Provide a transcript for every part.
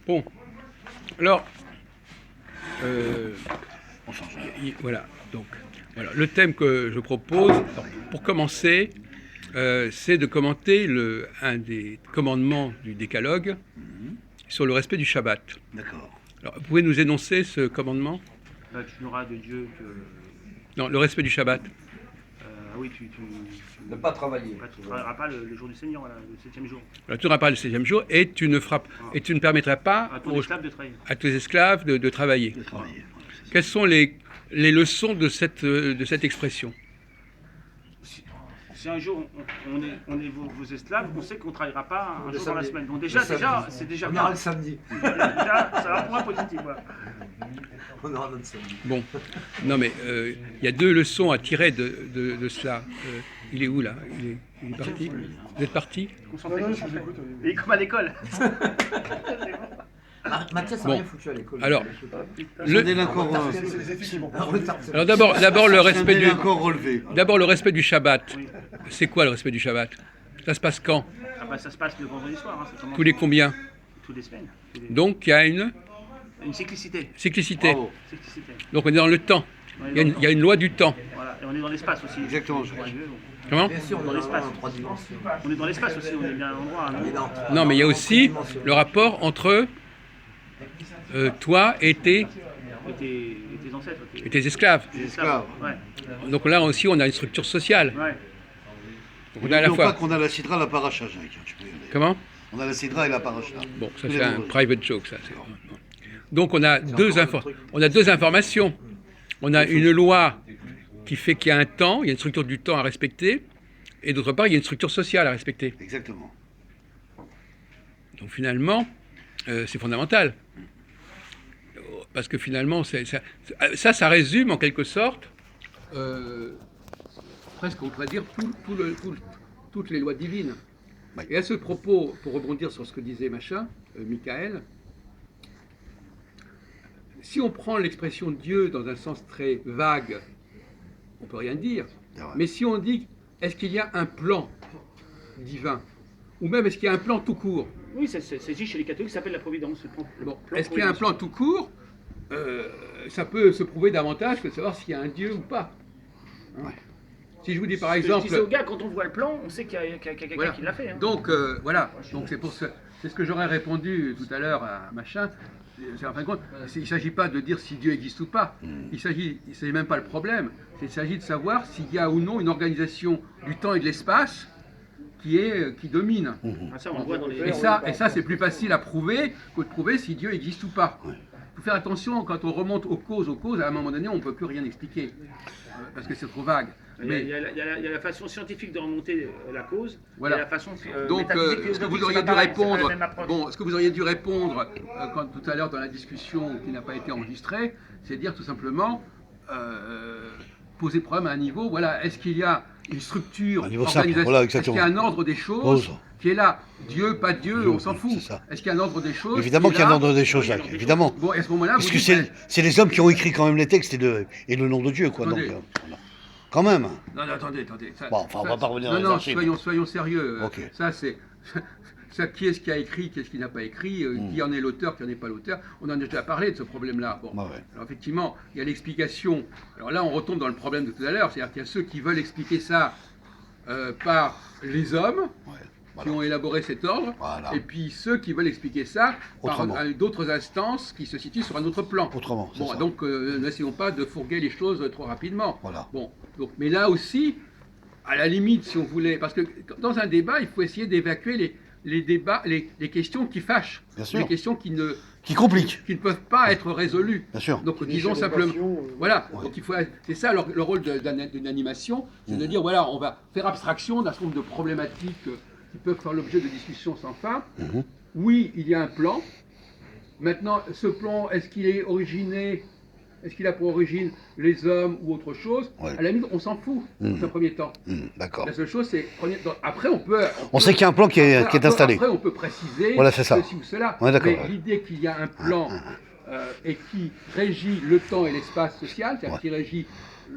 Bon, alors, On change. voilà. Donc, voilà. Le thème que je propose, pour commencer, c'est de commenter un des commandements du décalogue sur le respect du Shabbat. D'accord. Alors, vous pouvez nous énoncer ce commandement? Tu n'auras de Dieu que. Non, le respect du Shabbat. Oui, Ne pas travailler. tu ne travailleras pas le jour du Seigneur, voilà, le 7e jour. Alors, tu n'auras pas le 16e jour et tu ne permettras pas À ton esclave de travailler. à tes esclaves de travailler. De travailler. Quelles sont les leçons de cette expression? Si un jour on est vos esclaves, on sait qu'on ne travaillera pas un Le jour dans la samedi. semaine. Donc Le déjà, samedi. c'est déjà On bien. ira le samedi. Déjà, ça va pour moi positif. Voilà. On aura notre samedi. Bon, non mais il y a deux leçons à tirer de cela. Il est où là? Il est parti? Vous êtes parti? Concentrez. Et comme à l'école. Mathias n'a Bon. rien foutu à l'école. Alors, Un le- délinquant, alors d'abord le un respect délinquant relevé. d'abord le respect du Shabbat. C'est quoi le respect du Shabbat? Ça se passe quand? Ah bah, ça se passe le vendredi soir. Hein, ça commence Tous les combien? Toutes les semaines. Donc il y a une Une cyclicité. cyclicité. Bravo. Cyclicité. Donc on est dans le temps. On est Il y a dans une, il y a une loi du temps. Voilà. Et on est dans l'espace aussi. Exactement. Pour arriver, donc. Comment? Bien sûr, on Dans est l'espace. en 3 dimensions. On est dans l'espace aussi, on est bien à l'endroit. Hein, Et non non. Non, mais il y a aussi le rapport entre toi et tes Et tes ancêtres. et tes esclaves. tes esclaves. Ouais. Donc là aussi on a une structure sociale. Ouais. Donc on a à la N'oublions pas fois. qu'on a la sidra, la paracha, Jacques. Tu peux y aller. Comment? On a la sidra et la paracha. Bon, ça Tous les c'est un vendredis. private joke, ça. Donc on a deux encore un autre truc. on a deux informations. On a une loi qui fait qu'il y a un temps, il y a une structure du temps à respecter, et d'autre part il y a une structure sociale à respecter. Exactement. Donc finalement, c'est fondamental. Parce que finalement, ça résume en quelque sorte, presque on pourrait dire, toutes les lois divines. Oui. Et à ce propos, pour rebondir sur ce que disait Michael, si on prend l'expression Dieu dans un sens très vague, on peut rien dire. C'est vrai. Mais si on dit, est-ce qu'il y a un plan divin? Ou même est-ce qu'il y a un plan tout court? Oui, c'est dit chez les catholiques, ça s'appelle la providence. Bon, est-ce qu'il y a un plan tout court? Ça peut se prouver davantage que de savoir s'il y a un Dieu ou pas. Hein. Ouais. Si je vous dis par Je exemple... disais aux gars, quand on voit le plan, on sait qu'il y a quelqu'un Voilà. qui l'a fait. Hein. Donc voilà, donc c'est ce que j'aurais répondu tout à l'heure à machin. En fin de compte, il ne s'agit pas de dire si Dieu existe ou pas. Il s'agit même pas le problème. Il s'agit de savoir s'il y a ou non une organisation du temps et de l'espace qui domine. Ah, ça, on le voit dans les. Et ça c'est plus facile à prouver que de prouver si Dieu existe ou pas. Il faut faire attention quand on remonte aux causes, à un moment donné, on ne peut plus rien expliquer. Parce que c'est trop vague. Il y a la façon scientifique de remonter la cause. Voilà. Et la façon Donc, métaphysique, ce que vous théologique, auriez c'est dû pas pareil, c'est pas la répondre, même approche. bon, ce que vous auriez dû répondre quand tout à l'heure dans la discussion qui n'a pas été enregistrée, c'est dire tout simplement poser le problème à un niveau. Voilà, est-ce qu'il y a une structure, Un niveau simple, organisation, voilà, est-ce qu'il y a un ordre des choses Pose. qui est là? Dieu, pas Dieu, Dieu, on s'en fout. c'est ça. Est-ce qu'il y a un ordre des choses Évidemment qui est qu'il y a un là? ordre des choses, Jacques. Évidemment. Bon, et à ce moment-là, Parce vous que dites, c'est les hommes qui ont écrit quand même les textes et le nom de Dieu, quoi. Donc, Attendez. voilà. Quand même. non, attendez. Bon, enfin, on va pas revenir dans les Non, archives. soyons sérieux. Ok. Ça, c'est. Ça, qui est-ce qui a écrit, qui est-ce qui n'a pas écrit, qui en est l'auteur, qui en est pas l'auteur. On en a déjà parlé de ce problème-là. Bon. Bah ouais. Alors effectivement, il y a l'explication. Alors là, on retombe dans le problème de tout à l'heure, c'est-à-dire qu'il y a ceux qui veulent expliquer ça par les hommes Ouais. qui Voilà. ont élaboré cet ordre, Voilà. et puis ceux qui veulent expliquer ça par Autrement. d'autres instances qui se situent sur un autre plan. Autrement, c'est Bon, ça. donc n'essayons pas de fourguer les choses trop rapidement. Voilà. Bon, donc, mais là aussi, à la limite, si on voulait, parce que dans un débat, il faut essayer d'évacuer les débats, les questions qui fâchent, Bien sûr. les questions qui ne peuvent pas être résolues. Bien sûr. Donc disons simplement, voilà. Donc il faut, c'est ça le rôle d'une animation, c'est de dire voilà, on va faire abstraction d'un certain nombre de problématiques qui peuvent faire l'objet de discussions sans fin. Oui, il y a un plan. Maintenant, ce plan, est-ce qu'il a pour origine les hommes ou autre chose? Ouais. À la limite, on s'en fout dans un premier temps. D'accord. La seule chose, c'est après on peut. On sait qu'il y a un plan qui est installé. Après, on peut préciser Voilà, c'est ça. ceci ou cela. Ouais, d'accord, Mais ouais. l'idée qu'il y a un plan et qui régit le temps et l'espace social, c'est-à-dire Ouais. qui régit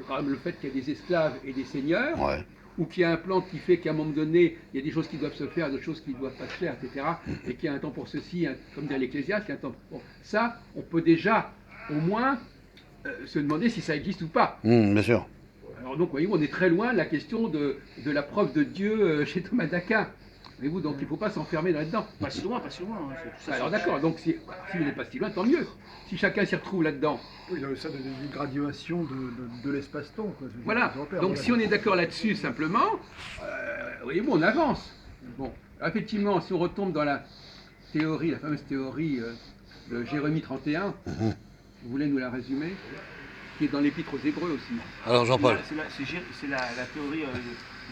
quand même le fait qu'il y a des esclaves et des seigneurs, Ouais. ou qu'il y a un plan qui fait qu'à un moment donné, il y a des choses qui doivent se faire, d'autres choses qui ne doivent pas se faire, etc., et qu'il y a un temps pour ceci, comme dit l'Ecclésiaste, il y a un temps pour... Bon, ça, on peut déjà, au moins, se demander si ça existe ou pas. Bien sûr. Alors donc, voyez-vous, on est très loin de la question de la preuve de Dieu chez Thomas d'Aquin. Voyez-vous, donc il ne faut pas s'enfermer là-dedans. Pas si loin, pas si loin. Hein, c'est tout ça. Alors d'accord, donc si vous n'êtes pas si loin, tant mieux. Si chacun s'y retrouve là-dedans. Oui, il y a ça une graduation de l'espace-temps. Quoi. Voilà, donc si on est d'accord là-dessus simplement, voyez-vous, on avance. Bon, alors, effectivement, si on retombe dans la théorie, la fameuse théorie de Jérémie 31, vous voulez nous la résumer, qui est dans l'Épître aux Hébreux aussi. Alors Jean-Paul. C'est la théorie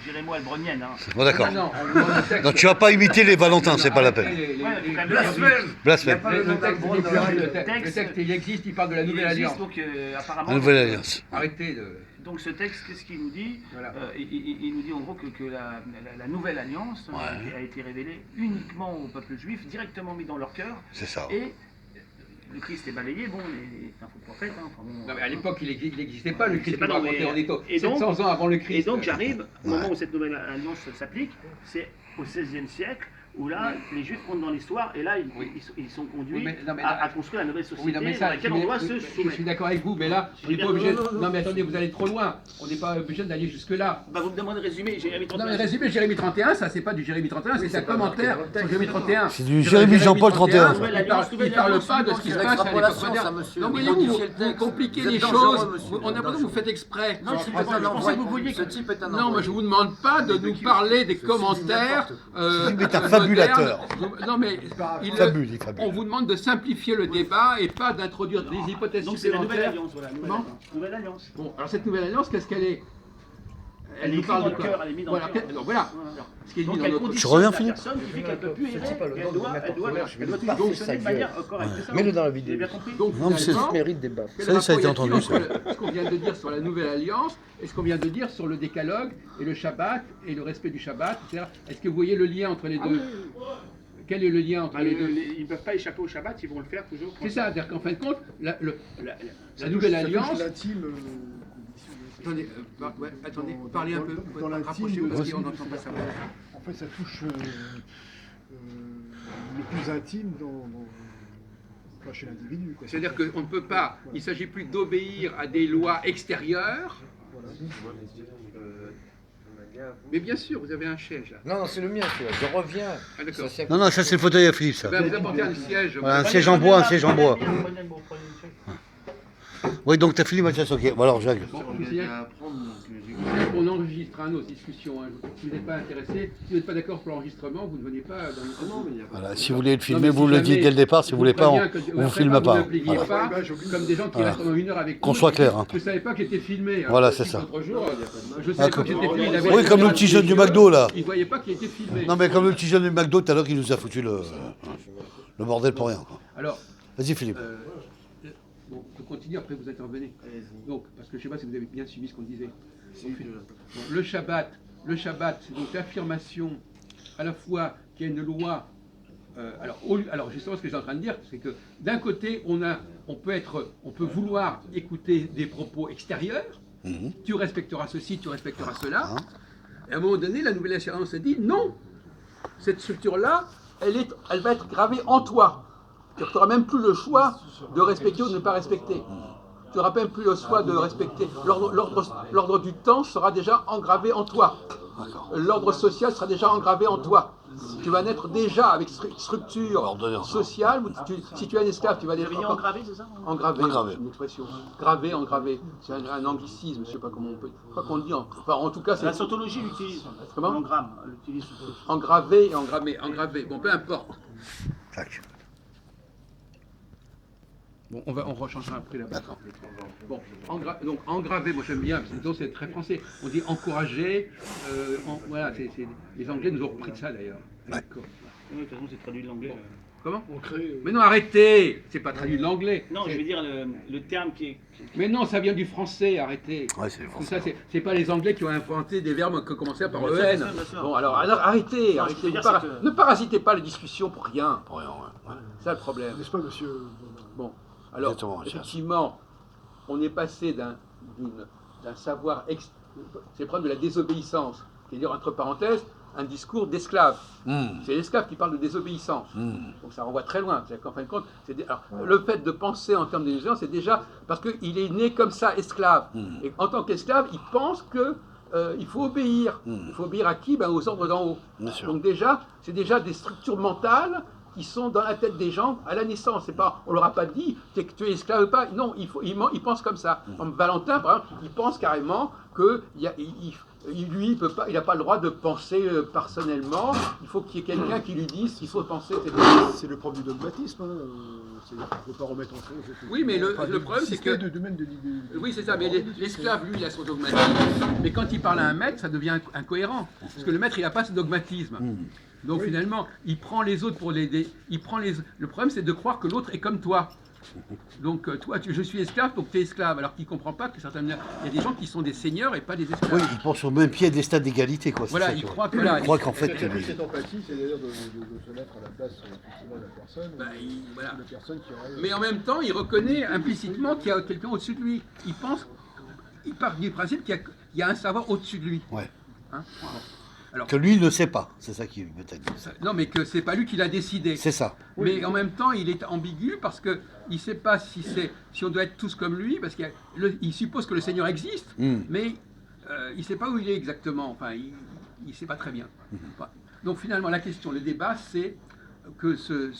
jérémo-albronienne. Hein. Bon, d'accord. Non, on vous demande le texte. Donc tu vas pas imiter les Valentins, c'est pas la peine. Blasphème. Le texte, il existe, il parle de la Nouvelle Alliance. Donc, apparemment, La Nouvelle Alliance. Arrêtez de... Donc ce texte, qu'est-ce qu'il nous dit? Voilà. Il nous dit en gros que la Nouvelle Alliance a été révélée uniquement au peuple juif, directement mis dans leur cœur. C'est ça. Et le Christ est balayé, bon, les faux prophètes. Hein, enfin, bon, Non, mais à l'époque, il n'existait pas le Christ pas, qui non, racontait mais- en étau. et donc- 700 ans avant le Christ. Et donc j'arrive, au moment où cette Nouvelle Alliance s'applique, c'est au XVIe siècle, où là, les Juifs comptent dans l'histoire, et là, ils sont conduits Oui, mais- non, mais à là- construire la nouvelle société Oui, non, mais dans ça, laquelle on doit se je soumettre. suis d'accord avec vous, mais là, on n'est pas obligé. Non, mais attendez, vous allez trop loin. On n'est pas obligé d'aller jusque-là. Bah, vous me demandez de résumer, j'ai mis Non, mais résumé, Jérémie 31, ça, c'est pas du Jérémie 31, c'est un commentaire sur Jérémie 31. C'est du Jérémie Jean-Paul 31. Nouvelle Il Alliance, parle pas de ce qui se passe à l'époque ça, moderne. monsieur. Non, Vous voyez-vous, modifiez le vous texte. compliquez Vous êtes les dangereux, choses. monsieur. On a l'impression que vous faites exprès. Non, je pensais que vous vouliez Ce type est un Non, moi envoyé. je vous demande pas de nous parler des commentaires. Tu es un fabulateur. Non, mais Il fabule. on vous demande de simplifier le débat et pas d'introduire des hypothèses Donc c'est la Nouvelle supplémentaires. Alliance, voilà. Comment Nouvelle Alliance. Bon, alors cette nouvelle alliance, qu'est-ce qu'elle est? Elle est nous écrite parle dans de le quoi? cœur, elle est mise dans Voilà, le cœur. donc voilà. Ce qui est dit Donc dans elle notre... conditionne reviens, la Philippe personne qui fait qu'elle ne peut plus errer, pas le elle nom doit de toujours n'importe fonctionner de manière correcte. C'est ça, Mets-le dans la Vous avez vidéo. bien compris? Donc, Non, mais c'est- finalement, Mérite débat. quel Ça, ça a été rapport y a-t-il entendu, entre ce qu'on vient de dire sur la nouvelle alliance et ce qu'on vient de dire sur le décalogue et le Shabbat et le respect du Shabbat, etc. Est-ce que vous voyez le lien entre les deux? Quel est le lien entre Bah, les deux? ils ne peuvent pas échapper au Shabbat, ils vont le faire toujours. C'est ça, c'est-à-dire qu'en fin de compte, la nouvelle alliance... L'intime. Attendez, attendez, Dans- parlez un dans- peu, dans l'intime rapprochez-vous de- parce qu'on n'entend pas ça. En fait, ça touche le plus intime enfin, chez l'individu. quoi. C'est-à-dire qu'on ne peut pas, il ne s'agit plus d'obéir à des lois extérieures, Voilà. mais bien sûr, vous avez un siège là. Non, c'est le mien, celui-là. Je reviens. Ah, d'accord. Non, non, ça c'est le fauteuil à Philippe, ça. Ben, vous apportez un siège. Voilà, un siège en bois, un siège en bois. Oui, donc t'as fini Mathias, ok. Bon alors Jacques. Bon, je vous signale qu'on enregistre nos discussions. Hein. Si vous n'êtes pas intéressé, si vous n'êtes pas d'accord pour l'enregistrement, vous ne venez pas dans le... Voilà, si vous voulez le filmer, vous le dites dès le départ. Si vous voulez pas, on ne filme pas. Vous ne Voilà. pas comme des gens qui restent pendant 1 heure avec Qu'on nous. soit clair, hein. Je ne savais pas qu'il était filmé. Voilà, c'est ça. L'autre jour, je ne savais pas qu'il était filmé. Il avait- Oui, comme le petit jeune du McDo là. Il ne voyait pas qu'il était filmé. Non mais comme le petit jeune du McDo tout à l'heure qui nous a foutu le bordel pour rien. quoi. Alors, Vas-y Philippe. bon, je continue, après vous intervenez. Donc, parce que je ne sais pas si vous avez bien suivi ce qu'on disait. Bon, le Shabbat, c'est donc l'affirmation à la fois qu'il y a une loi. Alors justement, ce que j'ai en train de dire, c'est que d'un côté, on peut vouloir écouter des propos extérieurs. Mhm. Tu respecteras ceci, tu respecteras cela. Hein. Et à un moment donné, la nouvelle assurance a dit non. Cette structure-là, elle va être gravée en toi. Tu n'auras même plus le choix de respecter ou de ne pas respecter. Tu n'auras même plus le choix de respecter. L'ordre du temps sera déjà engravé en toi. L'ordre social sera déjà engravé en toi. Tu vas naître déjà avec structure Ordonnance. sociale. Si tu es un esclave, tu vas Vous naître avez dit engravé, c'est ça? engravé. Engravé. C'est une expression. Gravé, engravé. C'est un anglicisme, je ne sais pas comment on peut. Je sais pas qu'on le dit. Enfin, en tout cas, c'est La scientologie l'utilise. Comment? L'engramme, l'utilise. engravé et engravé. Bon, peu importe. Tac. Bon, on rechangera après là-bas. Bon, donc engravé, moi j'aime bien, parce que c'est très français. On dit encourager. Voilà, les Anglais nous ont repris de ça d'ailleurs. D'accord. Oui, de toute façon, c'est traduit de l'anglais. Comment? On crée. Mais non, arrêtez. C'est pas traduit de l'anglais. Non, je veux dire le terme qui est. Mais non, ça vient du français, arrêtez. Ouais, c'est Tout français. ça, c'est pas les Anglais qui ont inventé des verbes qui commençaient par Bien sûr, EN. bien sûr, bien sûr. Bon, alors arrêtez, Non, arrêtez. ce que je veux Ne dire, c'est que- ne parasitez pas les discussions pour rien. Pour rien, ouais. C'est ça le problème. N'est-ce pas, monsieur Bon, alors, Exactement, Mathias. effectivement, on est passé d'un savoir... C'est le problème de la désobéissance. c'est-à-dire, entre parenthèses, un discours d'esclave. Hmm. C'est l'esclave qui parle de désobéissance. Donc ça renvoie très loin. C'est-à-dire qu'en fin de compte, alors, Ouais. le fait de penser en termes de désobéissance, c'est déjà parce qu'il est né comme ça, esclave. Et en tant qu'esclave, il pense que il faut obéir. Il faut obéir à qui? Ben, aux ordres d'en haut. Bien sûr. Donc déjà, c'est déjà des structures mentales qui sont dans la tête des gens à la naissance. C'est pas, on leur a pas dit que tu es esclave ou pas. Non, il pense comme ça. Comme Valentin, par exemple, il pense carrément que lui, il n'a pas le droit de penser personnellement. Il faut qu'il y ait quelqu'un qui lui dise qu'il faut penser, etc. C'est le propre du dogmatisme. Hein. C'est-à-dire qu'il ne faut pas remettre en cause. Oui, mais le problème, c'est que... Même de l'idée. Oui, c'est ça, mais l'esclave, lui, il a son dogmatisme. Mais quand il parle à un maître, ça devient incohérent. Parce que le maître, il n'a pas ce dogmatisme. Donc finalement, il prend les autres pour l'aider. Le problème, c'est de croire que l'autre est comme toi. Donc toi, je suis esclave, donc tu es esclave. Alors qu'il ne comprend pas que certaines... Il y a des gens qui sont des seigneurs et pas des esclaves. Oui, il pense sur le même pied des stades d'égalité, quoi. c'est Voilà, ça, il tu vois. croit que... Voilà, Il croit qu'en fait... Cette empathie, c'est d'ailleurs de se mettre à la place effectivement, de la personne. Bah, voilà. De la personne qui aurait... Mais en même temps, il reconnaît implicitement qu'il y a quelqu'un au-dessus de lui. Il part du principe qu'il y a un savoir au-dessus de lui. Ouais. Hein? Alors, Que lui, il ne sait pas. C'est ça qui peut-être. non, mais que c'est pas lui qui l'a décidé. C'est ça. Mais en même temps, il est ambigu parce que il sait pas si on doit être tous comme lui, parce qu'il suppose que le Seigneur existe, mais il sait pas où il est exactement. Enfin, il sait pas très bien. Enfin, donc finalement, la question, le débat, c'est que ce